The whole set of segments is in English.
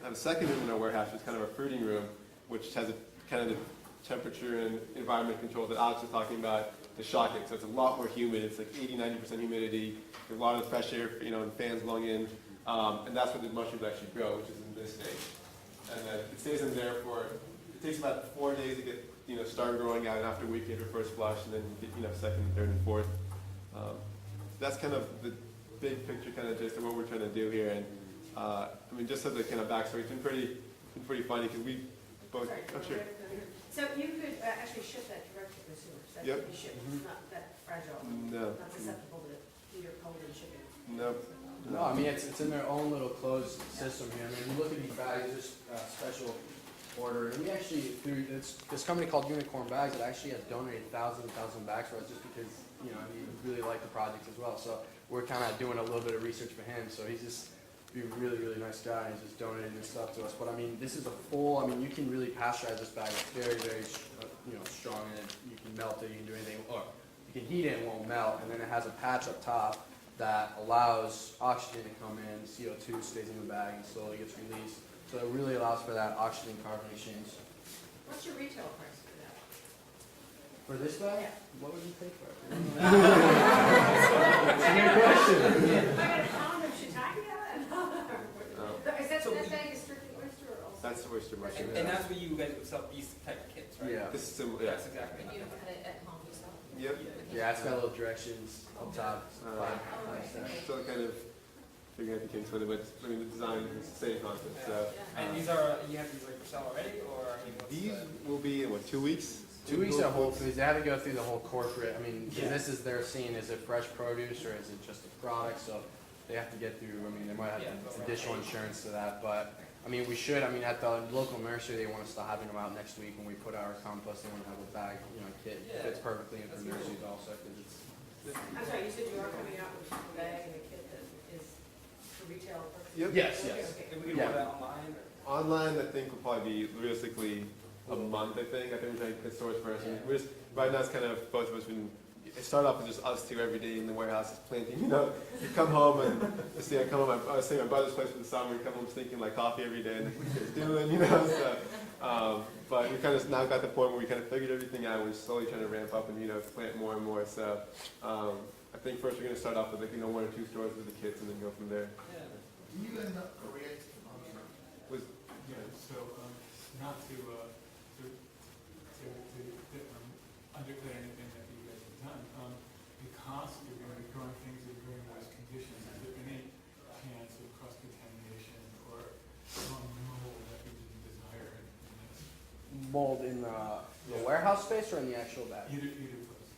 have a second room in our warehouse, which is kind of a fruiting room, which has a kind of the temperature and environment control that Alex was talking about to shock it. So it's a lot more humid. It's like 80–90% humidity. There's a lot of fresh air, and fans blowing in, and that's where the mushrooms actually grow, which is in this stage. And then it stays in there it takes about 4 days to get, start growing out, and after a week you get your first flush, and then you get, second, third, and fourth. That's kind of the big picture kind of gist of what we're trying to do here. And just as a kind of backstory, it's been pretty funny because we both. Sorry, oh, sure. So you could actually ship that direct to consumers. That Yep. could be shipped. It's not that fragile. No. Not susceptible to heat or cold and shipping. Nope. No, it's in their own little closed system here. You look at these bags, just special order. And we actually, through this company called Unicorn Bags, that actually has donated thousands and thousands of bags for us just because, we really like the project as well. So we're kind of doing a little bit of research for him. So he's just a really, really nice guy. He's just donating this stuff to us. But this is a full, you can really pasteurize this bag. It's very, very, strong, and you can melt it, you can do anything, or you can heat it and it won't melt. And then it has a patch up top that allows oxygen to come in, CO2 stays in the bag and slowly gets released. So it really allows for that oxygen carbon exchange. What's your retail price for that? For this bag? Yeah. What would you pay for it? That's a good question. I got a pound of shiitake out of Is that bag is strictly oyster or also? That's oyster mushroom. And that's where you guys would sell these type of kits, right? Yeah. This is similar. Yeah. That's exactly. And you don't cut it at home yourself? Yep. Yeah, it's got little directions up top. Still kind of figuring out the kinks with it, but the design is the same concept. So And these are, you have these like for sale already, or what's these the... will be in 2 weeks? 2 weeks at Whole Foods. They have to go through the whole corporate. Yeah. This is their scene. Is it fresh produce or is it just a product? So they have to get through. They might have additional insurance to that, but we should. At the local nursery, they want us to having them out next week when we put our compost. They want to have a bag, kit fits perfectly into nurseries also. I'm sorry, you said you are coming out with a bag and a kit that is for retail purposes? Yep. Yes, Okay, yes. okay. If we can order that online, or... Online, I think will probably be realistically a month. I think we're trying to get stores first. And we're just, right now, it's kind of both of us been. It started off with just us two every day in the warehouse planting. You come home and I come home. I was staying at my brother's place for the summer. You come home stinking like coffee every day, and what are you guys doing? So, but we kind of now got to the point where we kind of figured everything out. We're slowly trying to ramp up and plant more and more. So, I think first we're going to start off with 1 or 2 stores with the kits, and then go from there. Yeah. Do you end up creating not to undercut anything that you guys have done, because you're going to be growing things in very moist conditions, is there any chance of cross-contamination or mold that you didn't desire in this? Mold in the warehouse space or in the actual bag? Either place.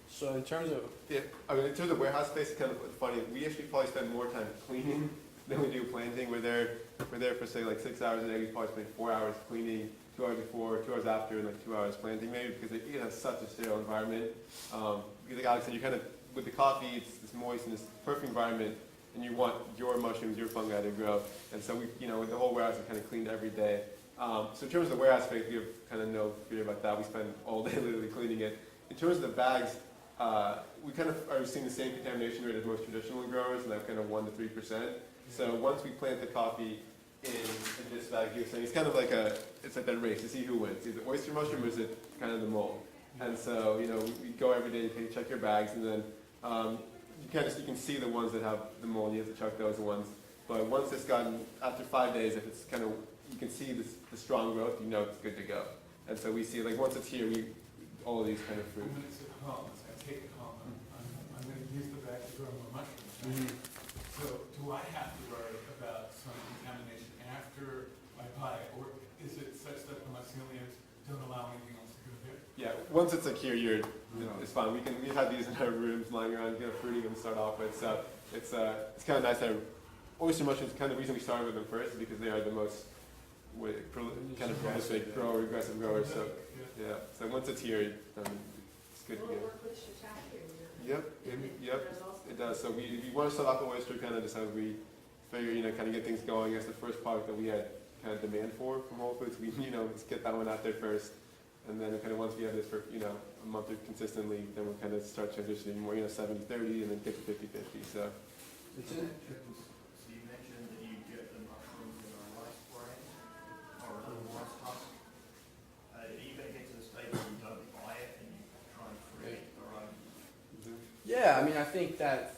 So in terms of in terms of warehouse space, it's kind of funny. We actually probably spend more time cleaning than we do planting. We're there for say like 6 hours a day. We probably spend 4 hours cleaning, 2 hours before, 2 hours after, and like 2 hours planting maybe, because it has such a sterile environment. Because like Alex said, you kind of, with the coffee, it's moist and it's perfect environment, and you want your mushrooms, your fungi to grow. And so we, with the whole warehouse, we kind of cleaned every day. So in terms of the warehouse space, we have kind of no fear about that. We spend all day literally cleaning it. In terms of the bags, we kind of are seeing the same contamination rate as most traditional growers, and that kind of 1 to 3%. So once we plant the coffee in this bag, you're saying it's kind of like it's like that race to see who wins. Is it oyster mushroom or is it kind of the mold? And so we go every day, you check your bags, and then you can see the ones that have the mold. You have to check those ones. But once it's gotten after 5 days, if it's kind of you can see the strong growth, it's good to go. And so we see once it's here, all of these kind of fruit. When it's at home, I take it home, I'm going to use the bag to grow more mushrooms. So do I have to worry about some contamination after I buy it, or is it such that the myceliums don't allow anything else to go there? Yeah, once it's it's fine. We've had these in our rooms lying around, fruiting them to start off with. So it's kind of nice to have oyster mushrooms. Kind of the reason we started with them first is because they are the most kind of prolific aggressive growers. So yeah, so once it's here, it's good to Will it go. work with shiitake? Yep, it does. So we want to start off the oyster kind of just as we figure, kind of get things going. That's the first product that we had kind of demand for from Whole Foods. We, let's get that one out there first. And then kind of once we have this for, a month or consistently, then we'll kind of start transitioning more, 70-30 and then get to 50-50. So So you mentioned that you get the mushrooms in our life Yeah, I mean, I think that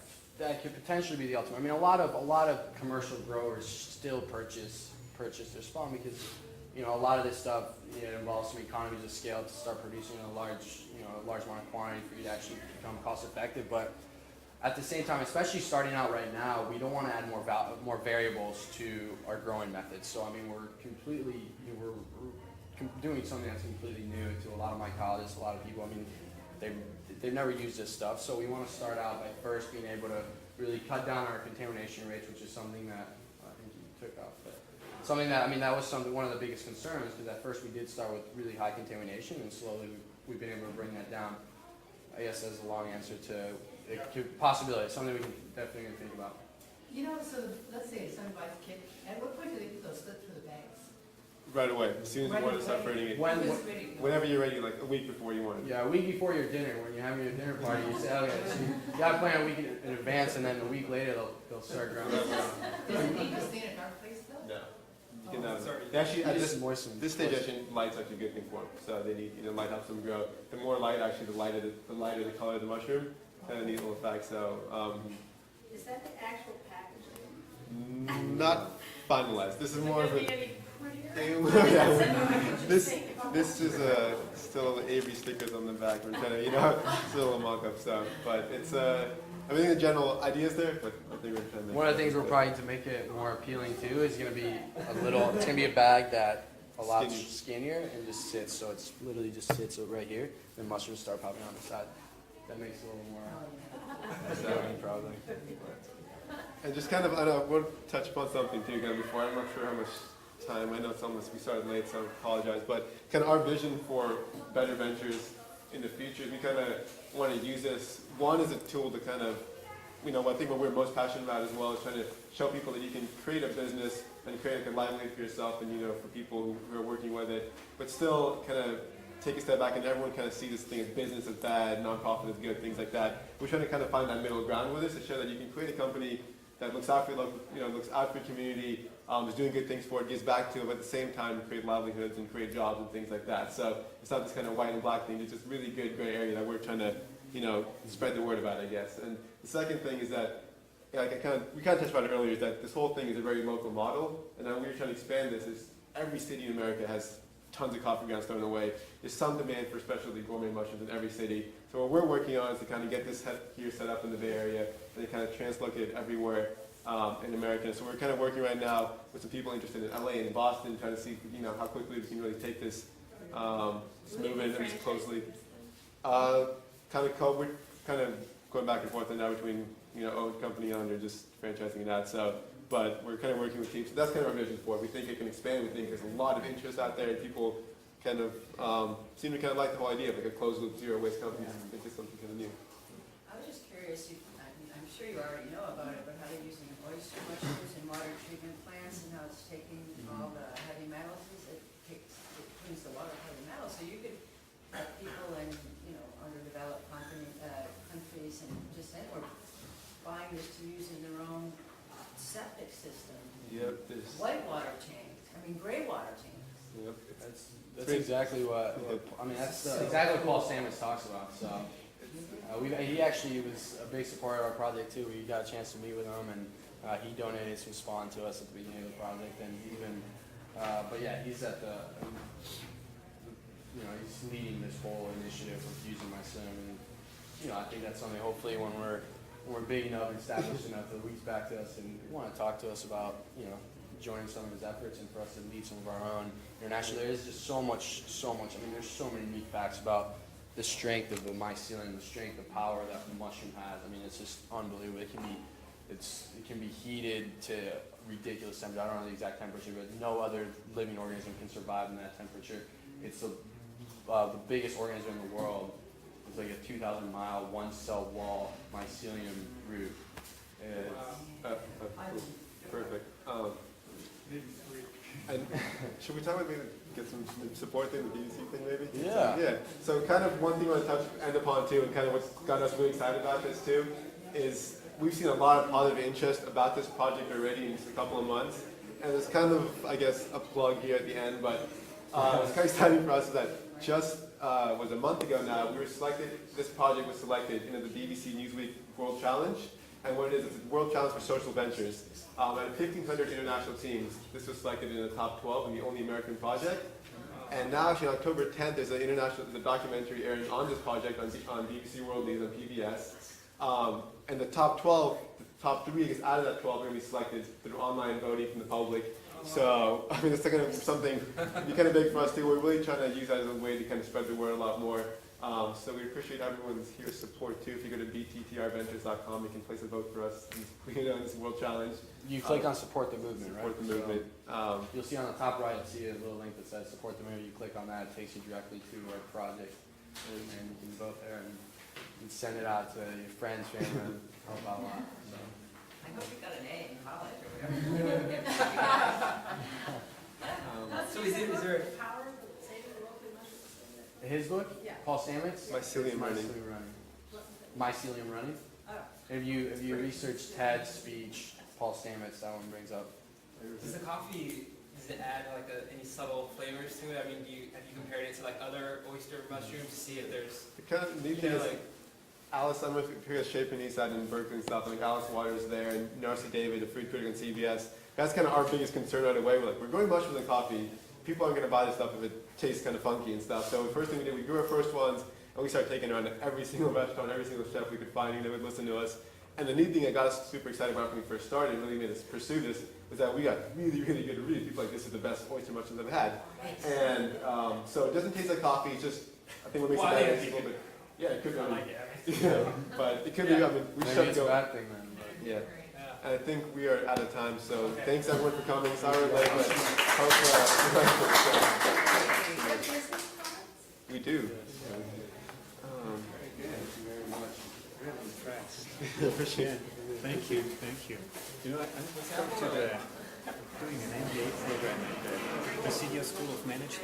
could potentially be the ultimate. I mean, a lot of commercial growers still purchase their spawn because, you know, a lot of this stuff, you know, involves some economies of scale to start producing a large amount of quantity for you to actually become cost effective. But at the same time, especially starting out right now, we don't want to add more variables to our growing methods. So I mean, we're doing something that's completely new to a lot of my colleagues, a lot of people. I mean, they've never used this stuff, so we want to start out by first being able to really cut down our contamination rates, which is something that I think you took off. But something that, I mean, that was one of the biggest concerns, because at first we did start with really high contamination, and slowly we've been able to bring that down. I guess that's a long answer to possibility. It's something we can definitely think about. You know, so let's say someone buys a kit, at what point do they put those slips through the bags? Right away, as soon as you want to start separating it. Who's ready to go? Whenever you're ready, like a week before you want it. Yeah, a week before your dinner, when you're having your dinner party, you say, okay, so you gotta plan a week in advance, and then a week later they'll start growing. Does it need to stay in a dark place though? No. You can Oh. they actually, at Just moisten. this stage, actually, light's actually a good thing for them. So they need, light helps them grow. The more light, actually, the lighter the color of the mushroom. Kind of neat little fact. So, Is that the actual packaging? not finalized. This is more of a. Yeah. This is still Avery stickers on the back. We're trying to, still a mock-up. So, but it's I think the general idea is there, but I think we're trying to make One of the things we're probably to make it more appealing too is gonna be it's gonna be a bag that a lot Skinny. skinnier and just sits, so it's literally just sits right here, then mushrooms start popping on the side. That makes it a little more exciting probably. And just kind of, I know, we'll touch upon something too again before. I'm not sure how much time. I know it's almost, we started late, so I apologize. But kind of our vision for Better Ventures in the future, we kind of want to use this, one, as a tool to kind of, I think what we're most passionate about as well is trying to show people that you can create a business and create like a livelihood for yourself and, for people who are working with it, but still kind of take a step back and everyone kind of see this thing as business as bad, nonprofit as good, things like that. We're trying to kind of find that middle ground with this to show that you can create a company that looks out for your local, looks out for your community, is doing good things for it, gives back to it, but at the same time create livelihoods and create jobs and things like that. So it's not this kind of white and black thing, it's just really good gray area that we're trying to, spread the word about, I guess. And the second thing is that, we kind of touched about it earlier, is that this whole thing is a very local model, and then we're trying to expand this. Is every city in America has tons of coffee grounds thrown away. There's some demand for specialty gourmet mushrooms in every city. So what we're working on is to kind of get this here set up in the Bay Area and to kind of translocate it everywhere in America. So we're kind of working right now with some people interested in LA and Boston, trying to see how quickly we can really take this movement and just closely. We're kind of going back and forth now between owned company owned or just franchising it out. So, but we're kind of working with teams. So that's kind of our vision for it. We think it can expand. We think there's a lot of interest out there, and people kind of seem to kind of like the whole idea of like a closed loop zero waste company. It's something kind of new. I was just curious, I'm sure you already know about it, but how they're using oyster mushrooms in water treatment plants and how it's taking all the heavy metals, it cleans the water of heavy metals. So you could have people in, underdeveloped countries and just anywhere buying this to use in their own septic system. Yep. White water tanks, gray water tanks. Yep. That's exactly what that's exactly what Paul Stamets talks about. So he actually was a big supporter of our project too. We got a chance to meet with him, and he donated some spawn to us at the beginning of the project. And even, but yeah, he's at he's leading this whole initiative of using my sim, and I think that's something. Hopefully, when we're big enough and established enough, that reach back to us and want to talk to us about joining some of his efforts and for us to lead some of our own international. There is just so much. There's so many neat facts about the strength of the mycelium, the strength, the power that the mushroom has. It's just unbelievable. It can be heated to ridiculous temperature. I don't know the exact temperature, but no other living organism can survive in that temperature. It's the biggest organism in the world. It's like a 2,000-mile one-cell wall mycelium root. Perfect. And should we talk about maybe get some support thing, the DDC thing maybe? Yeah. So kind of one thing I want to end upon too, and kind of what's got us really excited about this too, is we've seen a lot of positive interest about this project already in just a couple of months. And it's kind of, I guess, a plug here at the end, but it's kind of exciting for us is that just was a month ago now, we were selected, this project was selected into the BBC Newsweek World Challenge. And what it is, it's a World Challenge for Social Ventures. Out of 1,500 international teams, this was selected in the top 12 and the only American project. And now, actually, on October 10th, there's a documentary airing on this project on BBC World News on PBS. And the top 12, the top 3 is out of that 12 are going to be selected through online voting from the public. So, I mean, it's kind of something be kind of big for us too. We're really trying to use that as a way to kind of spread the word a lot more. So we appreciate everyone's here support too. If you go to BTTRVentures.com, you can place a vote for us on this World Challenge. You click on support the movement, right? Support the movement. You'll see on the top right, you'll see a little link that says support the movement. You click on that, it takes you directly to our project. And you can vote there and send it out to your friends, family, and help out a lot. So. I hope you got an A in college or whatever. So is there Power of saving the local mushrooms? His book, Yeah. Paul Stamets? Mycelium running. Mycelium running. Oh. If you research TED speech, Paul Stamets, that one brings up. does the coffee does it add like any subtle flavors to it? I mean, have you compared it to like other oyster mushrooms to see if there's The kind of neat thing is like Alice, I don't know if you hear Shape East side in Berkeley and stuff, like Alice Waters there, and Narcy David, the food critic on CBS. That's kind of our biggest concern right away. We're growing mushrooms and coffee. People aren't going to buy this stuff if it tastes kind of funky and stuff. So the first thing we did, we grew our first ones, and we started taking it around to every single restaurant, every single chef we could find, and they would listen to us. And the neat thing that got us super excited about when we first started, and really made us pursue this, was that we got really, really good reviews. People like, this is the best oyster mushrooms I've had. And so it doesn't taste like coffee. It's just, I think what makes it better is a little bit. Yeah, it could be. I like it. Yeah, but it could be. I mean, we Maybe should it's a go. bad thing then. But. Yeah. Yeah. And I think we are out of time, so Okay. thanks everyone for coming. Sorry we're late, but hope, we do. Thank you very much. Really impressed. Appreciate it. Thank you, thank you. You know, I spoke to doing an MBA program at the Presidio School of Management.